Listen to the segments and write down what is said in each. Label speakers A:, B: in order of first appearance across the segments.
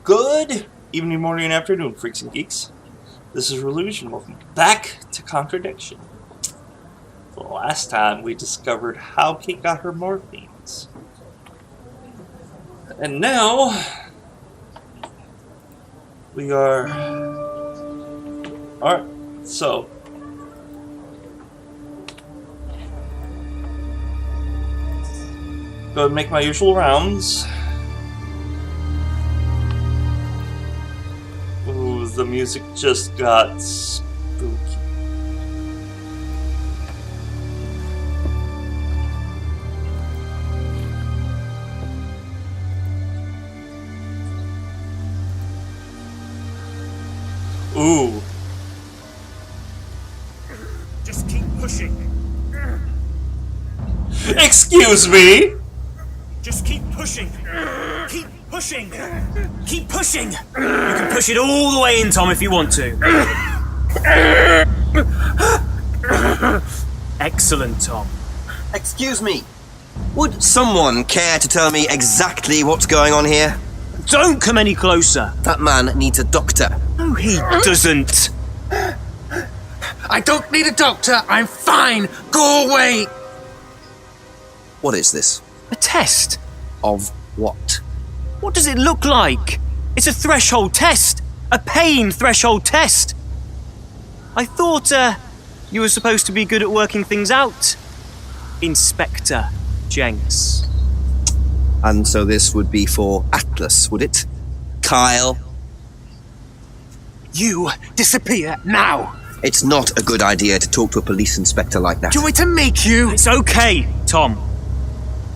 A: Good evening, morning, and afternoon, freaks and geeks. This is Railuge, and welcome back to Contradiction. The last time we discovered how Kate got her morphines. And now we are... Alright, so go and make my usual rounds. Ooh, the music just got spooky. Ooh.
B: Just keep pushing.
A: Excuse me?
B: Just keep pushing. Keep pushing. Keep pushing. You can push it all the way in, Tom, if you want to. Excellent, Tom.
C: Excuse me. Would someone care to tell me exactly what's going on here?
B: Don't come any closer.
C: That man needs a doctor.
B: No, he doesn't.
D: I don't need a doctor. I'm fine. Go away.
C: What is this?
B: A test.
C: Of what?
B: What does it look like? It's a threshold test. A pain threshold test. I thought, you were supposed to be good at working things out. Inspector Jenks.
C: And so this would be for Atlas, would it? Kyle?
D: You disappear now.
C: It's not a good idea to talk to a police inspector like that.
D: Do you want me to make you?
B: It's okay, Tom.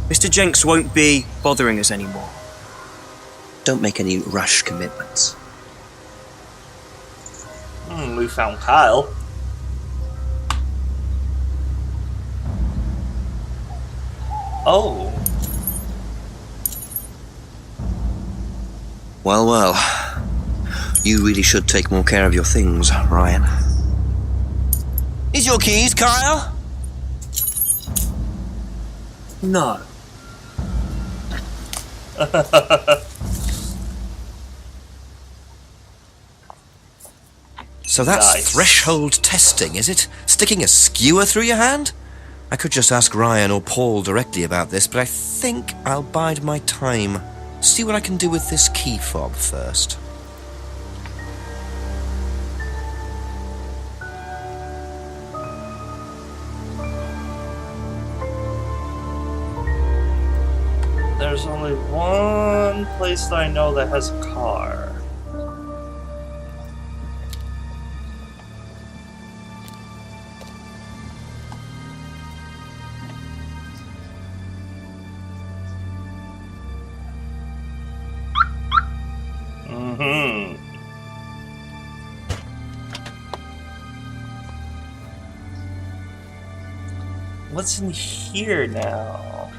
B: Mr. Jenks won't be bothering us anymore.
C: Don't make any rash commitments.
A: We found Kyle. Oh.
C: Well, well. You really should take more care of your things, Ryan. Is your keys, Kyle?
B: No.
E: So that's
A: Nice.
E: threshold testing, is it? Sticking a skewer through your hand? I could just ask Ryan or Paul directly about this, but I think I'll bide my time. See what I can do with this key fob first.
A: There's only one place that I know that has a car. What's in here now?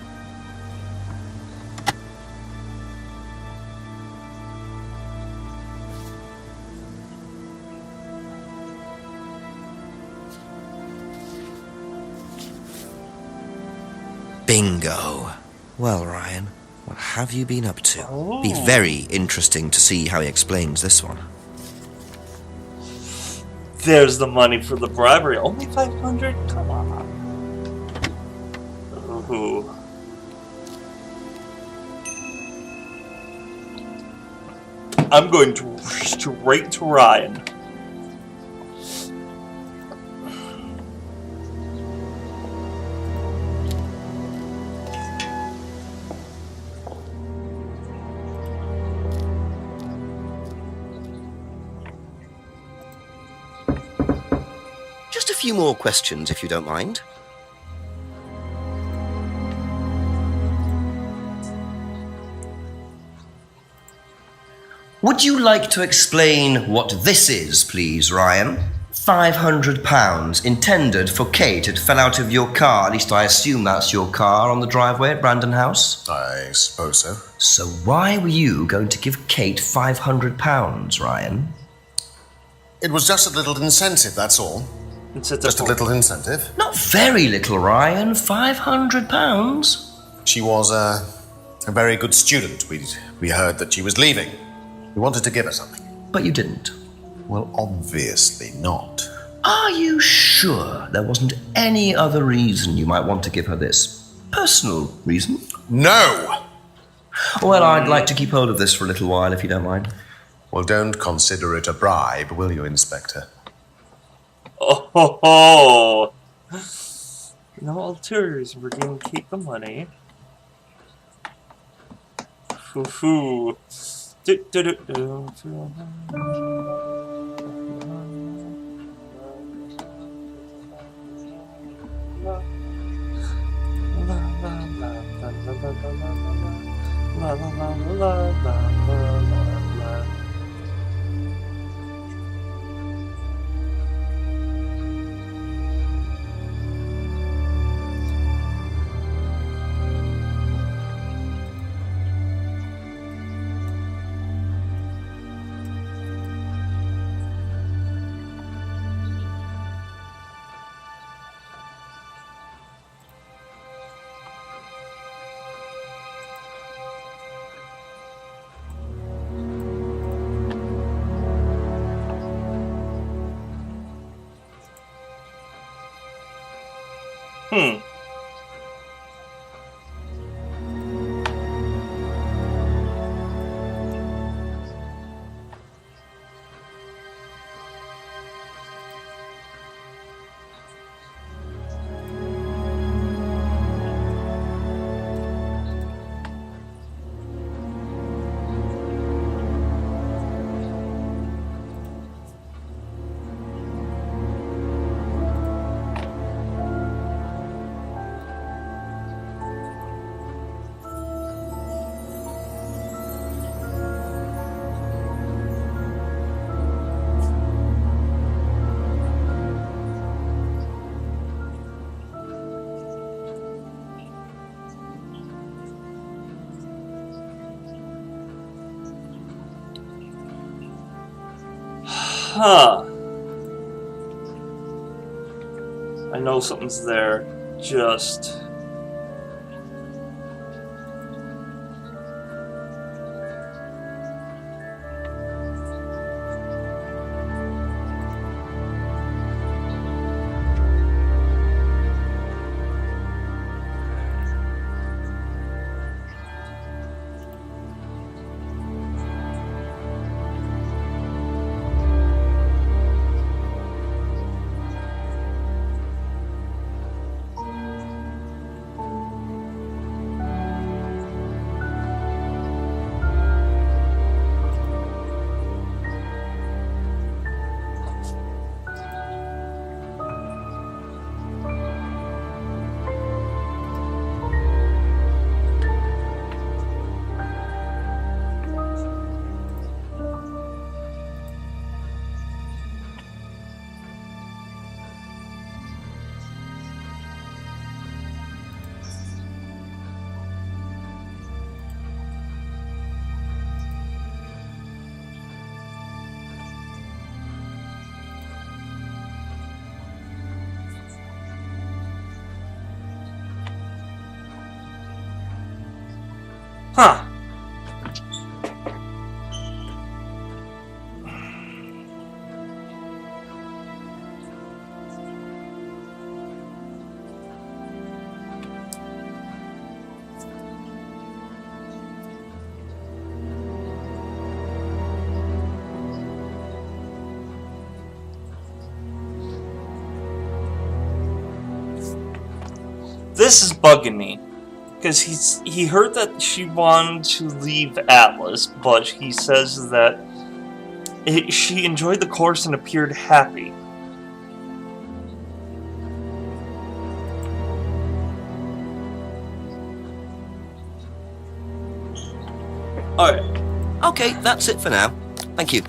E: Bingo. Well, Ryan, what have you been up to?
A: Oh.
E: Be very interesting to see how he explains this one.
A: There's the money for the bribery. Only 500? Come on. Ooh. I'm going to straight to Ryan.
C: Just a few more questions, if you don't mind. Would you like to explain what this is, please, Ryan? £500 intended for Kate. It fell out of your car. At least I assume that's your car on the driveway at Brandon House.
D: I suppose so.
C: So why were you going to give Kate £500, Ryan?
D: It was just a little incentive, that's all.
A: It's at
D: Just a little incentive.
C: Not very little, Ryan. £500.
D: She was a very good student. We heard that she was leaving.
F: You wanted to give her something.
C: But you didn't.
F: Well, obviously not.
C: Are you sure there wasn't any other reason you might want to give her this? Personal reason?
F: No!
C: Well, I'd like to keep hold of this for a little while, if you don't mind.
F: Well, don't consider it a bribe, will you, Inspector?
A: Oh ho ho! No ulterior reason. We're gonna keep the money. Foo foo. Do, do, do, do. La la la la la la la. Huh. I know something's there. Just... Huh. This is bugging me. Because he heard that she wanted to leave Atlas, but he says that she enjoyed the course and appeared happy. Alright.
C: Okay, that's it for now. Thank you.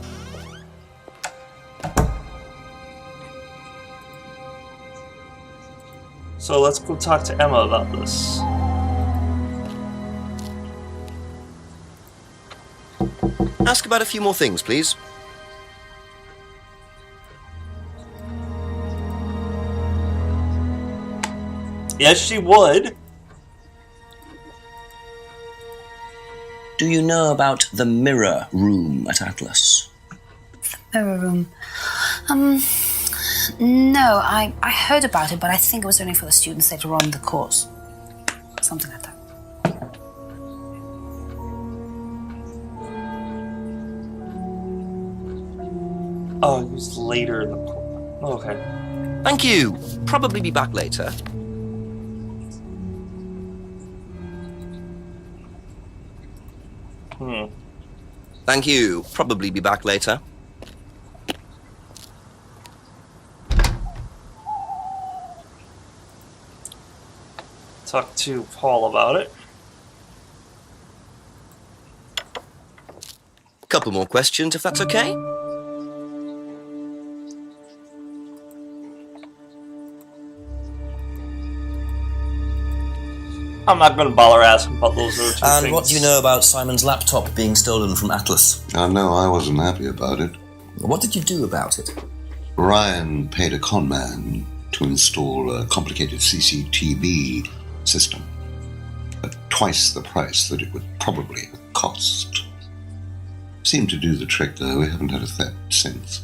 A: So let's go talk to Emma about this.
C: Ask about a few more things, please.
A: Yes, she would.
C: Do you know about the mirror room at Atlas?
G: Mirror room. No, I heard about it, but I think it was only for the students later on in the course. Something like that.
A: Oh, it was later in the... Okay.
E: Thank you. Probably be back later. Thank you. Probably be back later.
A: Talk to Paul about it.
E: Couple more questions, if that's okay?
A: I'm not going to bother asking about those other two
C: And
A: things.
C: what do you know about Simon's laptop being stolen from Atlas?
H: No, I wasn't happy about it.
C: What did you do about it?
H: Ryan paid a con man to install a complicated CCTV system at twice the price that it would probably have cost. Seemed to do the trick, though. We haven't had a theft since.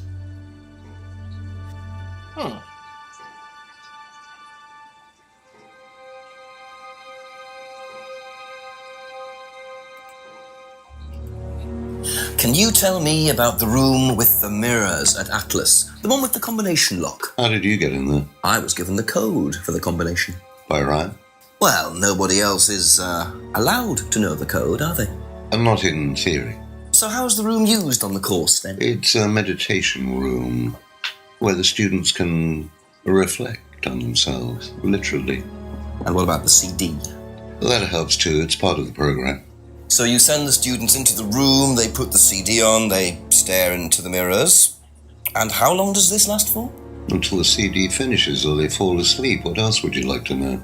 C: Can you tell me about the room with the mirrors at Atlas? The one with the combination lock.
H: How did you get in there?
C: I was given the code for the combination.
H: By Ryan?
C: Well, nobody else is allowed to know the code, are they?
H: And not in theory.
C: So how's the room used on the course, then?
H: It's a meditation room where the students can reflect on themselves, literally.
C: And what about the CD?
H: That helps too. It's part of the program.
C: So you send the students into the room, they put the CD on, they stare into the mirrors. And how long does this last for?
H: Until the CD finishes or they fall asleep. What else would you like to know?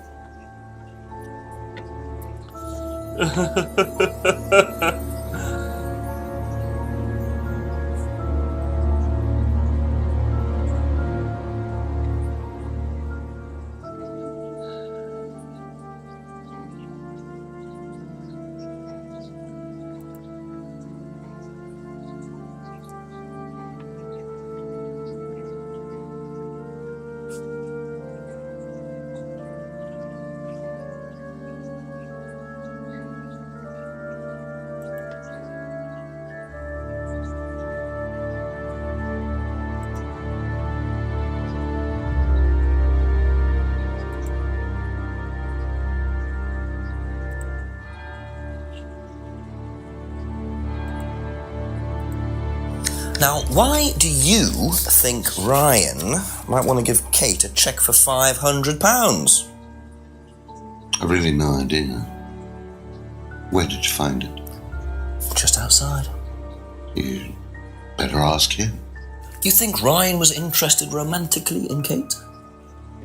C: Now, why do you think Ryan might want to give Kate a cheque for £500?
H: I've really no idea. Where did you find it?
C: Just outside.
H: You better ask him.
C: You think Ryan was interested romantically in Kate?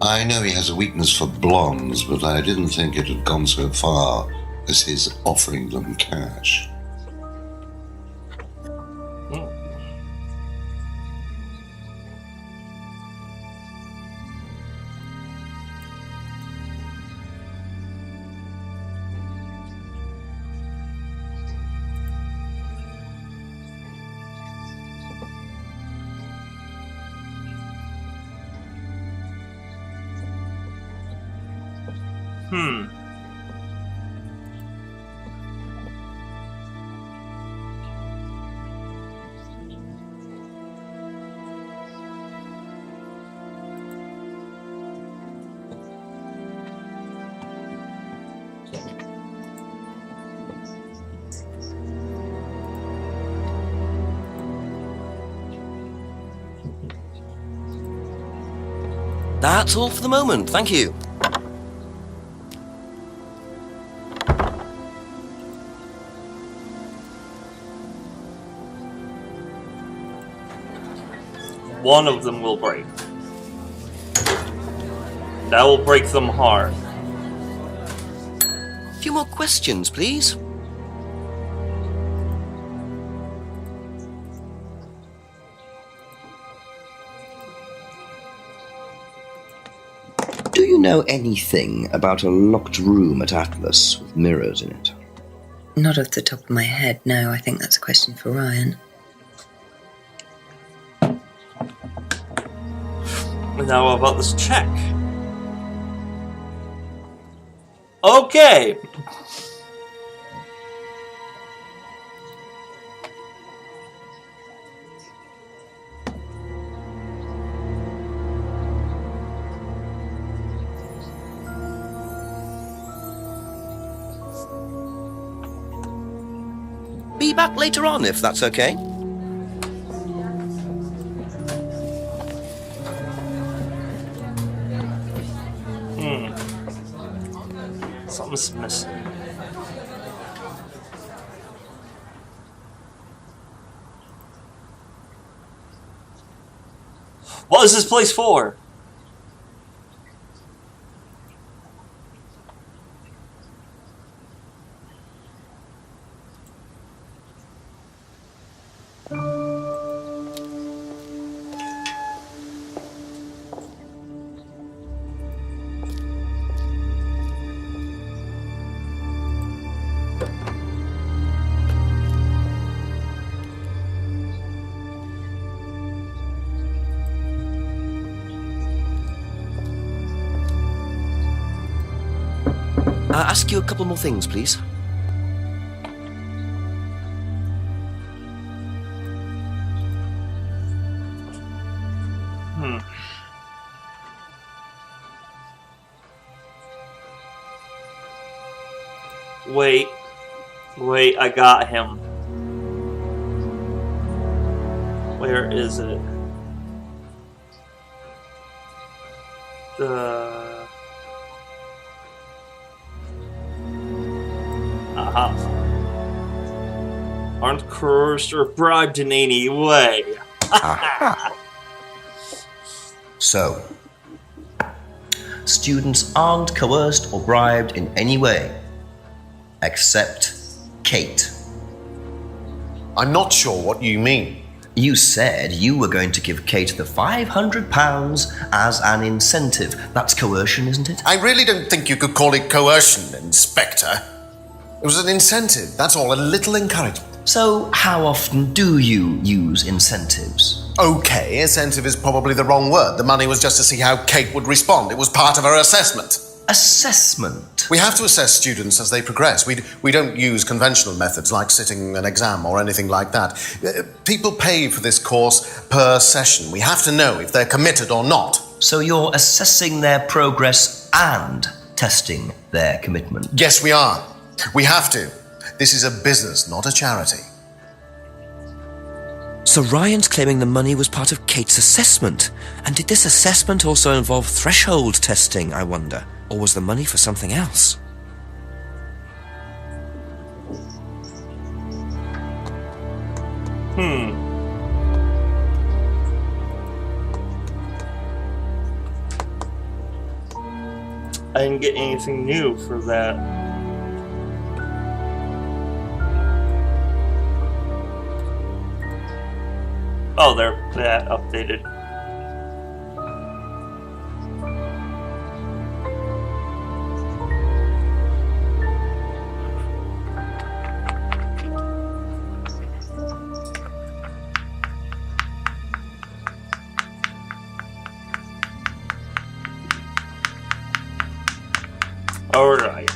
H: I know he has a weakness for blondes, but I didn't think it had gone so far as his offering them cash.
E: That's all for the moment, thank you.
A: One of them will break. That will break them hard.
E: A few more questions, please.
C: Do you know anything about a locked room at Atlas with mirrors in it?
I: Not off the top of my head, no. I think that's a question for Ryan.
A: And now what about this check? Okay.
C: Be back later on, if that's okay.
A: Something's missing. What is this place for?
C: Ask you a couple more things, please.
A: Wait, I got him. Where is it? Aren't coerced or bribed in any way.
C: So, students aren't coerced or bribed in any way, except Kate.
F: I'm not sure what you mean.
C: You said you were going to give Kate the £500 as an incentive. That's coercion, isn't it?
F: I really don't think you could call it coercion, Inspector. It was an incentive, that's all, a little encouragement.
C: So, how often do you use incentives?
F: Okay, incentive is probably the wrong word. The money was just to see how Kate would respond. It was part of her assessment.
C: Assessment?
F: We have to assess students as they progress. We don't use conventional methods like sitting an exam or anything like that. People pay for this course per session. We have to know if they're committed or not.
C: So you're assessing their progress and testing their commitment?
F: Yes, we are. We have to. This is a business, not a charity.
E: So Ryan's claiming the money was part of Kate's assessment. And did this assessment also involve threshold testing, I wonder? Or was the money for something else?
A: I didn't get anything new for that. Oh, that updated. All right.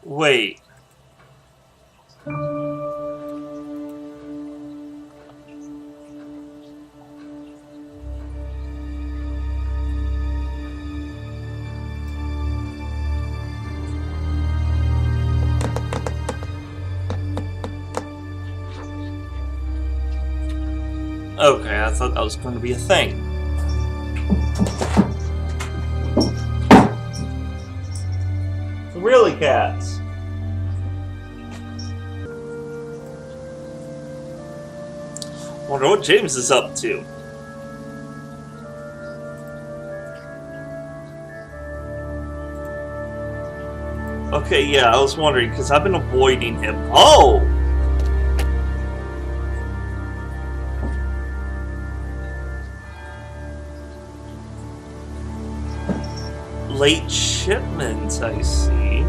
A: Wait. Okay, I thought that was going to be a thing. Really, cats? Wonder what James is up to. Okay, yeah, I was wondering because I've been avoiding him. Oh! Late shipment, I see.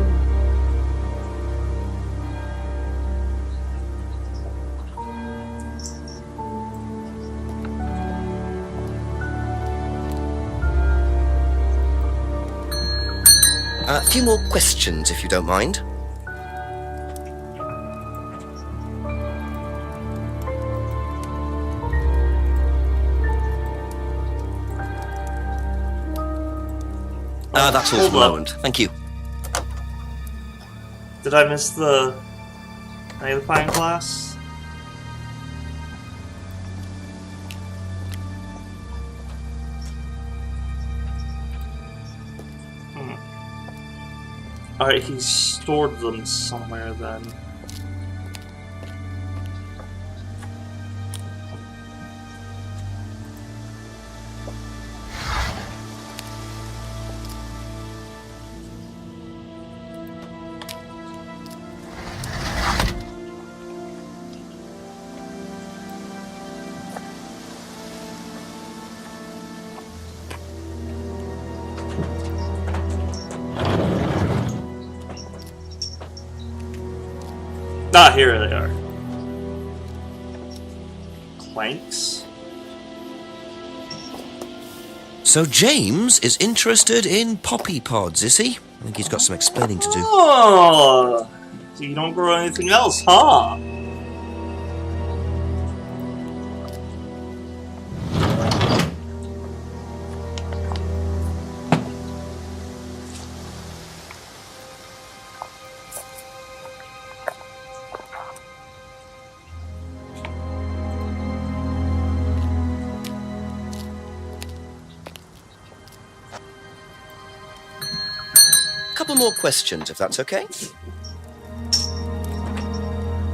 E: A few more questions, if you don't mind. That's all for the moment. Thank you.
A: Did I miss the magnifying glass? Alright, he stored them somewhere then. Ah, here they are. Planks?
E: So James is interested in poppy pods, is he? I think he's got some explaining to do.
A: Oh! So you don't grow anything else, huh?
E: Couple more questions, if that's okay.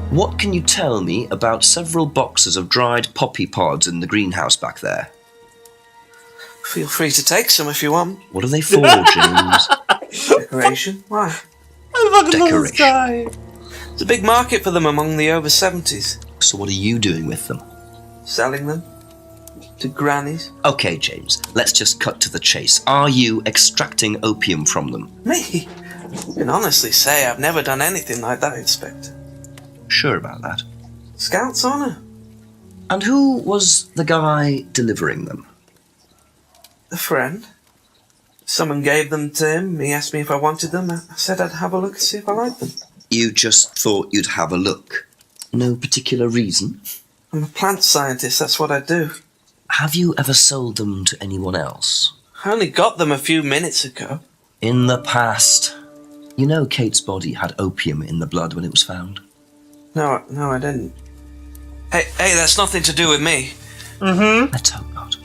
C: What can you tell me about several boxes of dried poppy pods in the greenhouse back there?
J: Feel free to take some if you want.
C: What are they for, James?
J: Decoration? Why?
A: I fucking love this
C: Decoration.
A: guy.
J: There's a big market for them among the over 70s.
C: So what are you doing with them?
J: Selling them to grannies.
C: Okay, James, let's just cut to the chase. Are you extracting opium from them?
J: Me? I can honestly say I've never done anything like that, Inspector.
C: Sure about that.
J: Scout's honour.
C: And who was the guy delivering them?
J: A friend. Someone gave them to him. He asked me if I wanted them. I said I'd have a look and see if I liked them.
C: You just thought you'd have a look? No particular reason?
J: I'm a plant scientist, that's what I do.
C: Have you ever sold them to anyone else?
J: I only got them a few minutes ago.
C: In the past. You know Kate's body had opium in the blood when it was found?
J: No, I didn't. Hey, that's nothing to do with me.
A: Mm-hmm.
C: Let's hope not.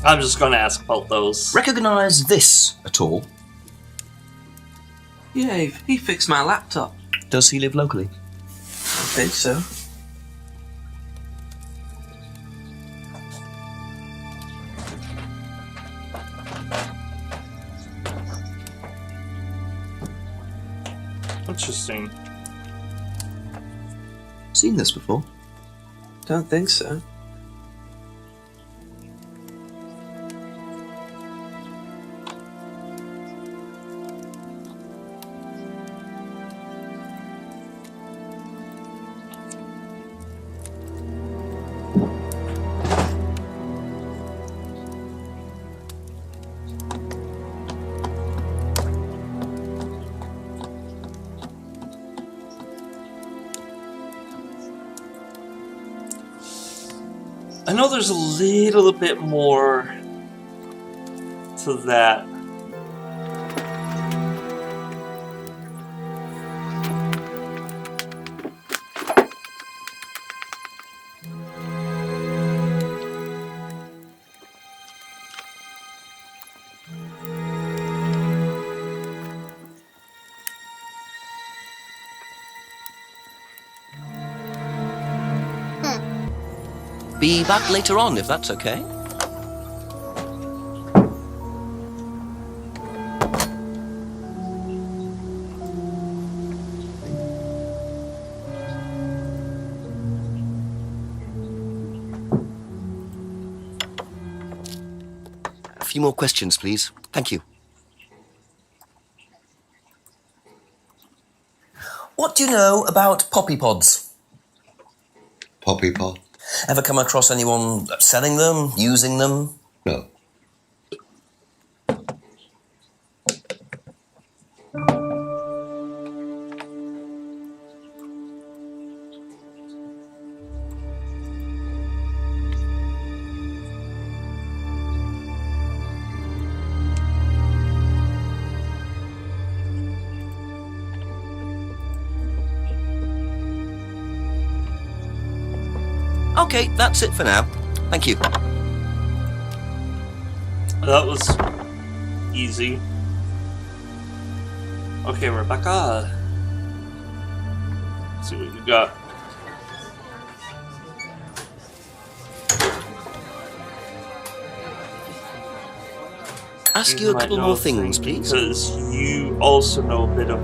A: I'm just going to ask about those.
C: Recognise this at all?
J: Yeah, he fixed my laptop.
C: Does he live locally?
J: I think so.
A: Interesting.
C: Seen this before?
J: Don't think so.
A: I know there's a little bit more to that.
C: Be back later on, if that's okay. A few more questions, please. Thank you. What do you know about poppy pods?
H: Poppy pod?
C: Ever come across anyone selling them, using them?
H: No.
C: Okay, that's it for now. Thank you.
A: That was easy. Okay, Rebecca. Let's see what you got.
C: Ask you a couple more things, please.
A: Because you also know a bit of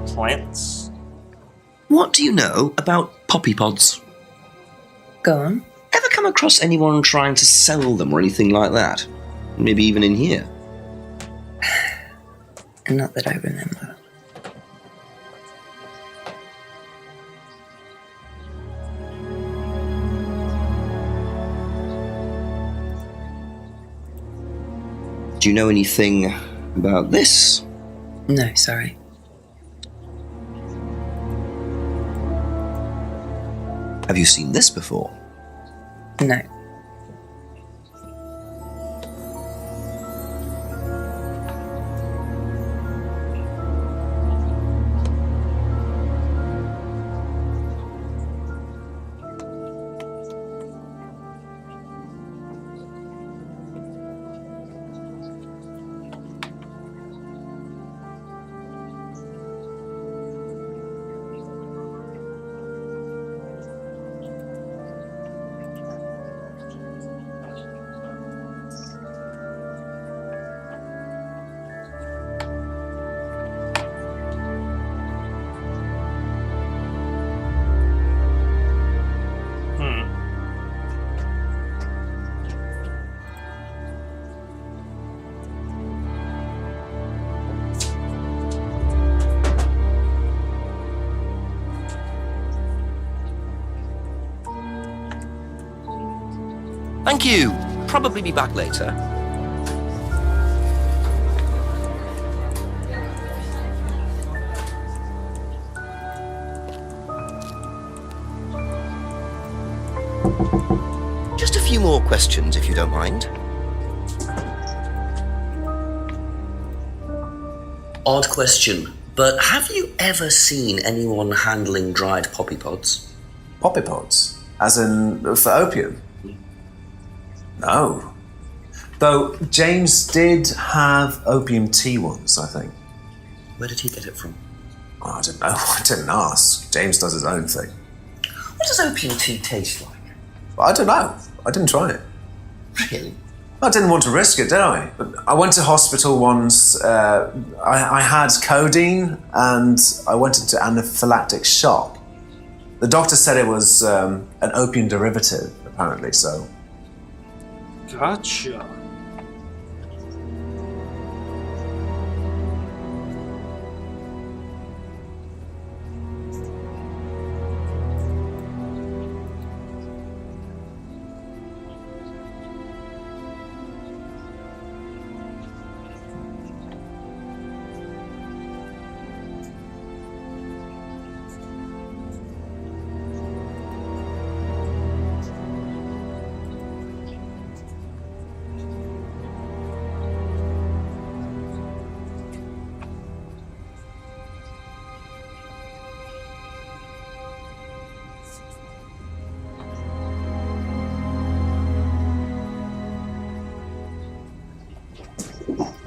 A: plants.
C: What do you know about poppy pods?
I: Go on.
C: Ever come across anyone trying to sell them or anything like that? Maybe even in here?
I: Not that I remember.
C: Do you know anything about this?
I: No, sorry.
C: Have you seen this before?
I: No.
C: Thank you. Probably be back later. Just a few more questions, if you don't mind. Odd question, but have you ever seen anyone handling dried poppy pods?
K: Poppy pods? As in, for opium? No. Though James did have opium tea once, I think.
C: Where did he get it from?
K: Oh, I don't know. I didn't ask. James does his own thing.
C: What does opium tea taste like?
K: I don't know. I didn't try it.
C: Really?
K: I didn't want to risk it, did I? But I went to hospital once. I had codeine and I went into anaphylactic shock. The doctor said it was an opium derivative, apparently, so.
A: Gotcha.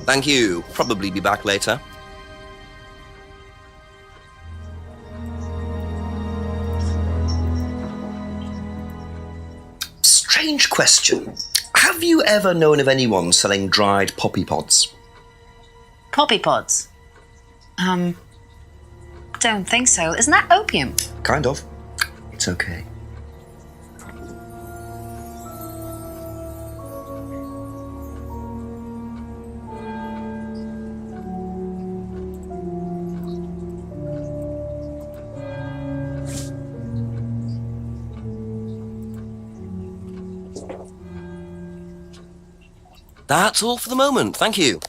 C: Thank you. Probably be back later. Strange question. Have you ever known of anyone selling dried poppy pods?
G: Poppy pods? Don't think so. Isn't that opium?
C: Kind of. It's okay. That's all for the moment, thank you.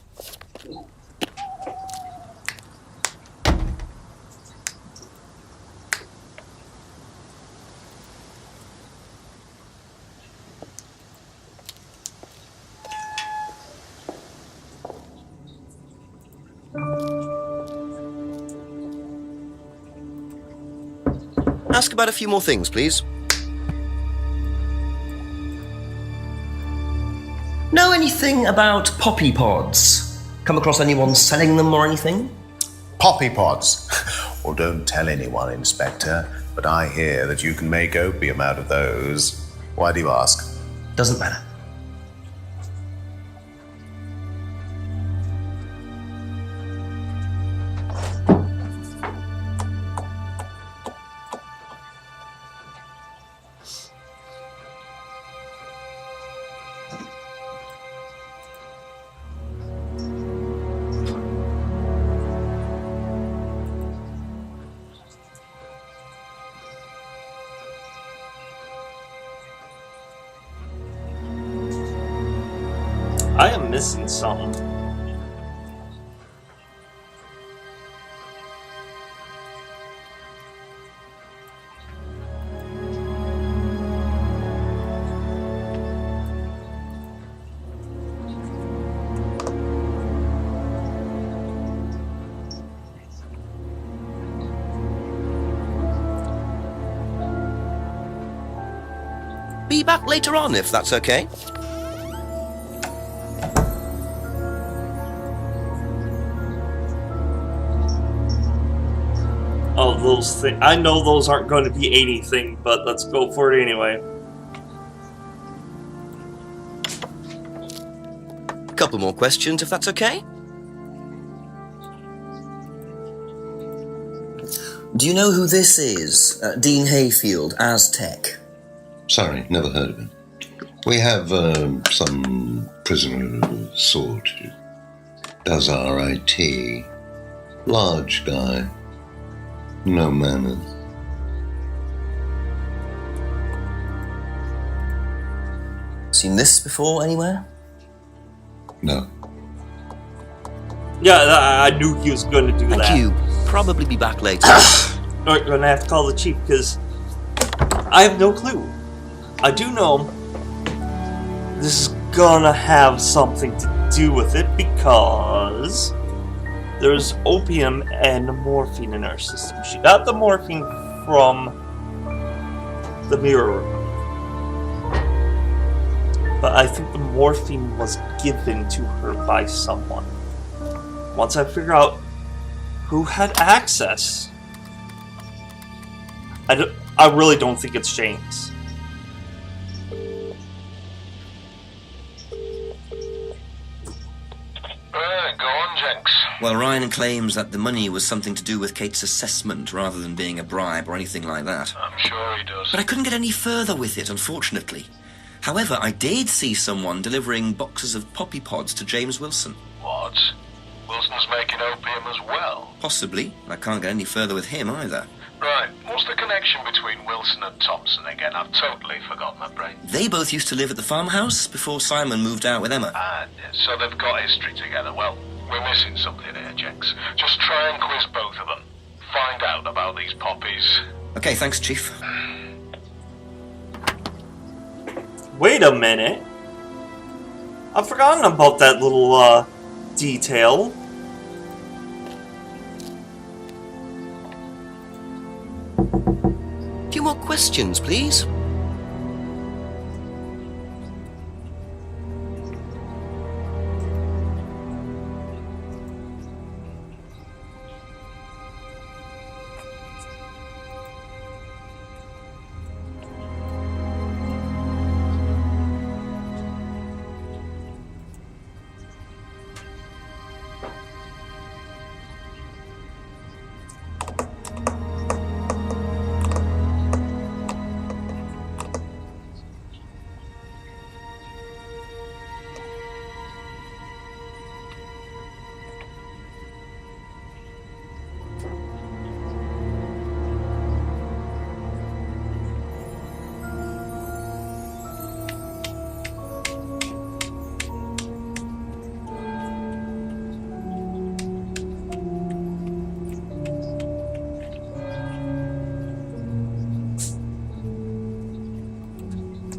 C: Ask about a few more things, please. Know anything about poppy pods? Come across anyone selling them or anything?
F: Poppy pods? Well, don't tell anyone, Inspector, but I hear that you can make opium out of those. Why do you ask?
C: Doesn't matter.
A: I am missing something.
C: Be back later on, if that's okay.
A: Oh, those things. I know those aren't going to be anything, but let's go for it anyway.
C: Couple more questions, if that's okay. Do you know who this is? Dean Hayfield, Aztec.
H: Sorry, never heard of him. We have some prisoner of sort who does our IT. Large guy. No manners.
C: Seen this before anywhere?
H: No.
A: Yeah, I knew he was going to do that.
C: Thank you. Probably be back later.
A: We're going to have to call the chief because I have no clue. I do know this is going to have something to do with it because there's opium and morphine in our system. She got the morphine from the mirror room. But I think the morphine was given to her by someone. Once I figure out who had access, I really don't think it's James.
L: Go on, Jenks.
E: Well, Ryan claims that the money was something to do with Kate's assessment rather than being a bribe or anything like that.
L: I'm sure he does.
E: But I couldn't get any further with it, unfortunately. However, I did see someone delivering boxes of poppy pods to James Wilson.
L: What? Wilson's making opium as well?
E: Possibly. I can't get any further with him either.
L: Right. What's the connection between Wilson and Thompson again? I've totally forgotten my brain.
E: They both used to live at the farmhouse before Simon moved out with Emma.
L: Ah, so they've got history together. Well, we're missing something here, Jenks. Just try and quiz both of them. Find out about these poppies.
E: Okay, thanks, Chief.
A: Wait a minute. I've forgotten about that little, detail.
C: A few more questions, please.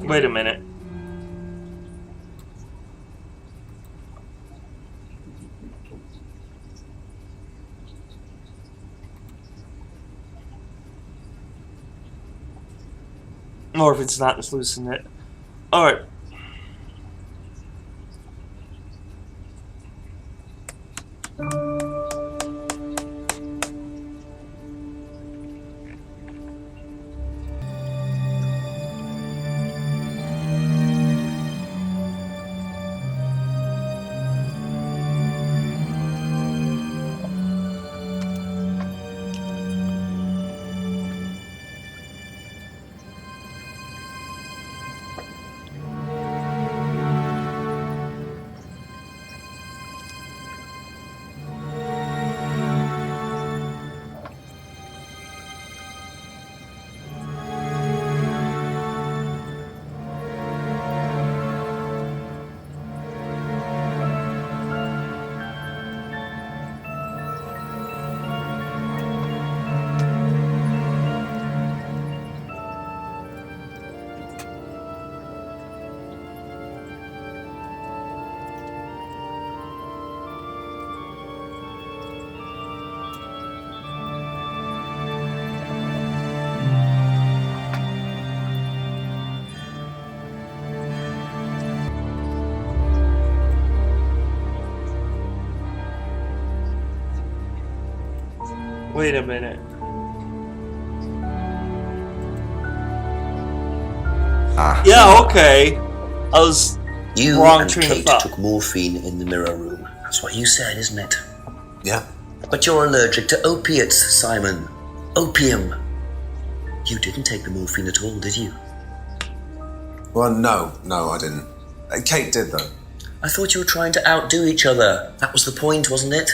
A: Wait a minute. Or if it's not, just loosen it. Alright. Wait a minute. Yeah, okay. I was
C: You
A: wrong
C: and
A: train of
C: Kate
A: thought.
C: took morphine in the mirror room. That's what you said, isn't it?
F: Yeah.
C: But you're allergic to opiates, Simon. Opium. You didn't take the morphine at all, did you?
K: Well, no, I didn't. Kate did, though.
C: I thought you were trying to outdo each other. That was the point, wasn't it?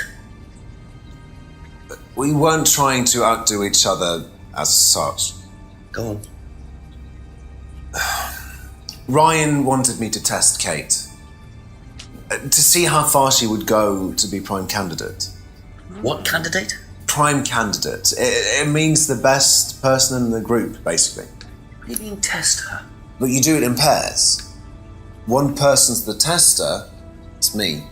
K: We weren't trying to outdo each other as such.
C: Go on.
K: Ryan wanted me to test Kate. To see how far she would go to be prime candidate.
C: What candidate?
K: Prime candidate. It means the best person in the group, basically.
C: What do you mean, test her?
K: But you do it in pairs. One person's the tester, it's me.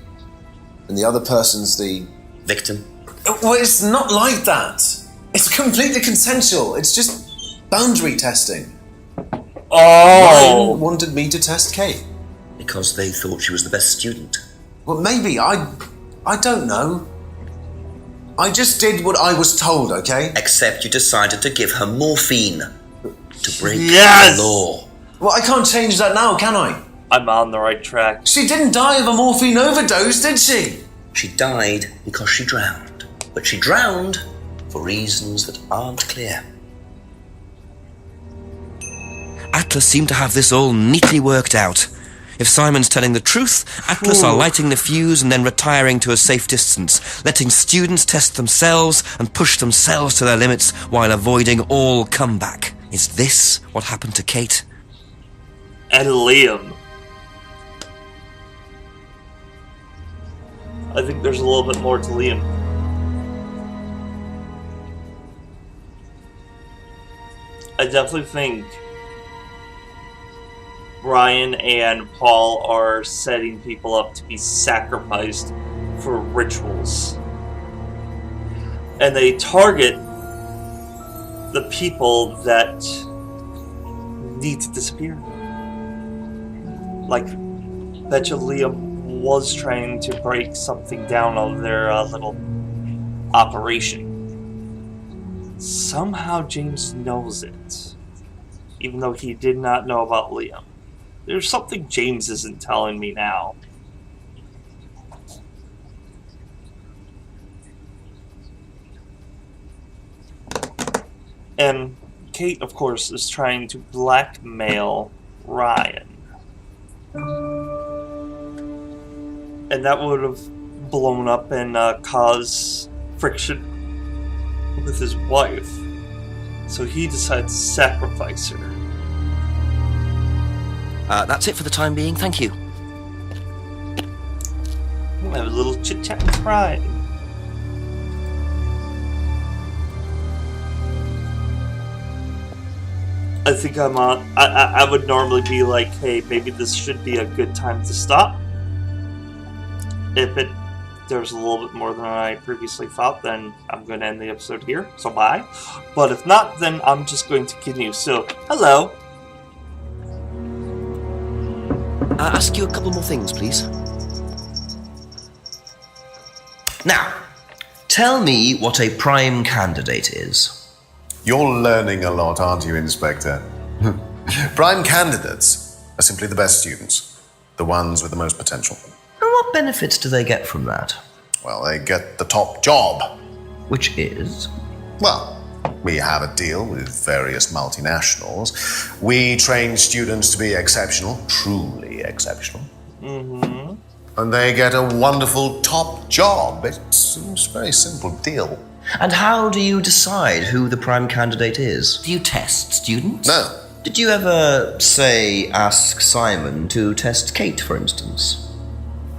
K: And the other person's the...
C: victim.
K: Well, it's not like that. It's completely consensual. It's just boundary testing.
A: Oh!
K: Ryan wanted me to test Kate.
C: Because they thought she was the best student.
K: Well, maybe. I don't know. I just did what I was told, okay?
C: Except you decided to give her morphine. To break
A: Yes!
C: the law.
K: Well, I can't change that now, can I?
A: I'm on the right track.
K: She didn't die of a morphine overdose, did she?
C: She died because she drowned. But she drowned for reasons that aren't clear.
E: Atlas seemed to have this all neatly worked out. If Simon's telling the truth, Atlas are lighting the fuse and then retiring to a safe distance, letting students test themselves and push themselves to their limits while avoiding all comeback. Is this what happened to Kate?
A: And Liam. I think there's a little bit more to Liam. I definitely think Ryan and Paul are setting people up to be sacrificed for rituals. And they target the people that need to disappear. Like, betcha Liam was trying to break something down on their little operation. Somehow James knows it, even though he did not know about Liam. There's something James isn't telling me now. And Kate, of course, is trying to blackmail Ryan. And that would have blown up and caused friction with his wife. So he decides to sacrifice her.
C: That's it for the time being, thank you.
A: We'll have a little chit-chat with Ryan. I think I'm on. I would normally be like, hey, maybe this should be a good time to stop. If there's a little bit more than I previously thought, then I'm going to end the episode here, so bye. But if not, then I'm just going to continue. So, hello.
C: Ask you a couple more things, please. Now, tell me what a prime candidate is.
F: You're learning a lot, aren't you, Inspector? Prime candidates are simply the best students, the ones with the most potential.
C: And what benefits do they get from that?
F: Well, they get the top job.
C: Which is?
F: Well, we have a deal with various multinationals. We train students to be exceptional, truly exceptional.
A: Mm-hmm.
F: And they get a wonderful top job. It's a very simple deal.
C: And how do you decide who the prime candidate is? Do you test students?
F: No.
C: Did you ever, say, ask Simon to test Kate, for instance?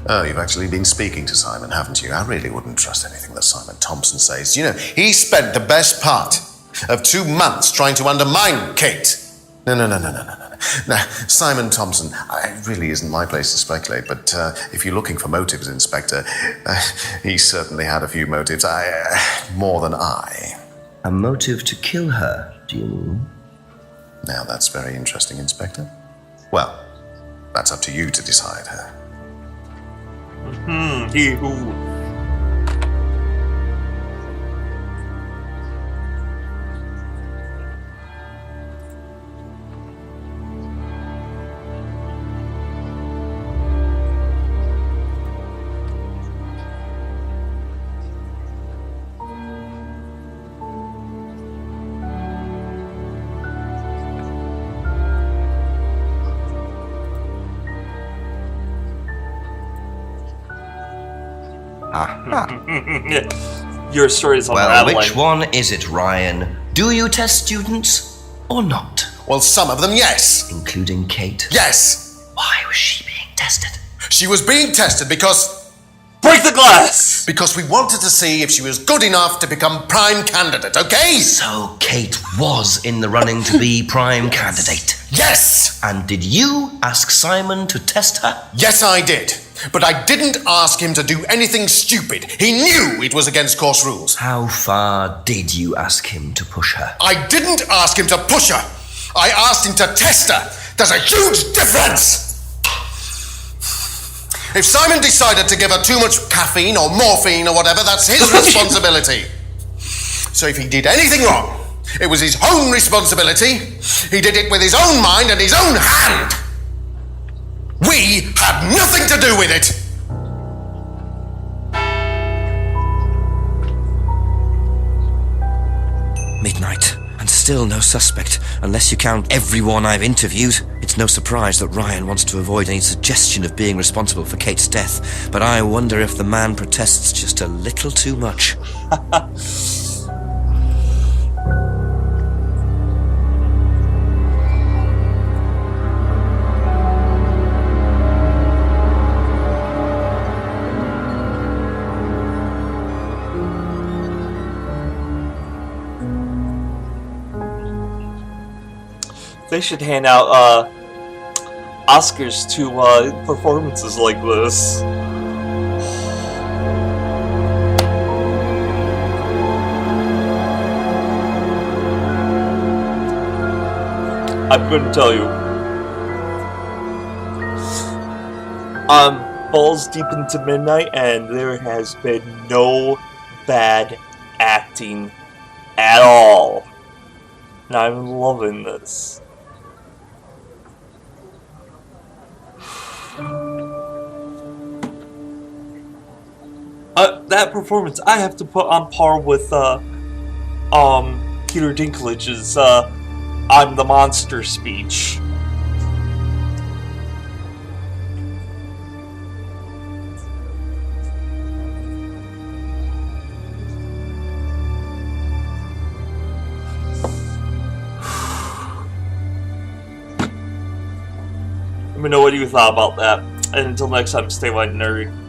F: Oh, you've actually been speaking to Simon, haven't you? I really wouldn't trust anything that Simon Thompson says. You know, he spent the best part of 2 months trying to undermine Kate. No. Now, Simon Thompson, it really isn't my place to speculate, but if you're looking for motives, Inspector, he certainly had a few motives. More than I.
C: A motive to kill her, do you mean?
F: Now, that's very interesting, Inspector. Well, that's up to you to decide.
A: He who. Your story is unraveling.
C: Well, which one is it, Ryan? Do you test students or not?
F: Well, some of them, yes.
C: Including Kate?
F: Yes.
C: Why was she being tested?
F: She was being tested because...
A: Break the glass!
F: Because we wanted to see if she was good enough to become prime candidate, okay?
C: So Kate was in the running to be prime candidate?
F: Yes!
C: And did you ask Simon to test her?
F: Yes, I did. But I didn't ask him to do anything stupid. He knew it was against course rules.
C: How far did you ask him to push her?
F: I didn't ask him to push her. I asked him to test her. There's a huge difference! If Simon decided to give her too much caffeine or morphine or whatever, that's his responsibility. So if he did anything wrong, it was his own responsibility. He did it with his own mind and his own hand. We had nothing to do with it.
E: Midnight, and still no suspect, unless you count everyone I've interviewed. It's no surprise that Ryan wants to avoid any suggestion of being responsible for Kate's death, but I wonder if the man protests just a little too much.
A: They should hand out Oscars to performances like this. I'm going to tell you. Balls deep into midnight, and there has been no bad acting at all. And I'm loving this. That performance I have to put on par with Peter Dinklage's "I'm the Monster" speech. Let me know what you thought about that. And until next time, stay light and nerdy.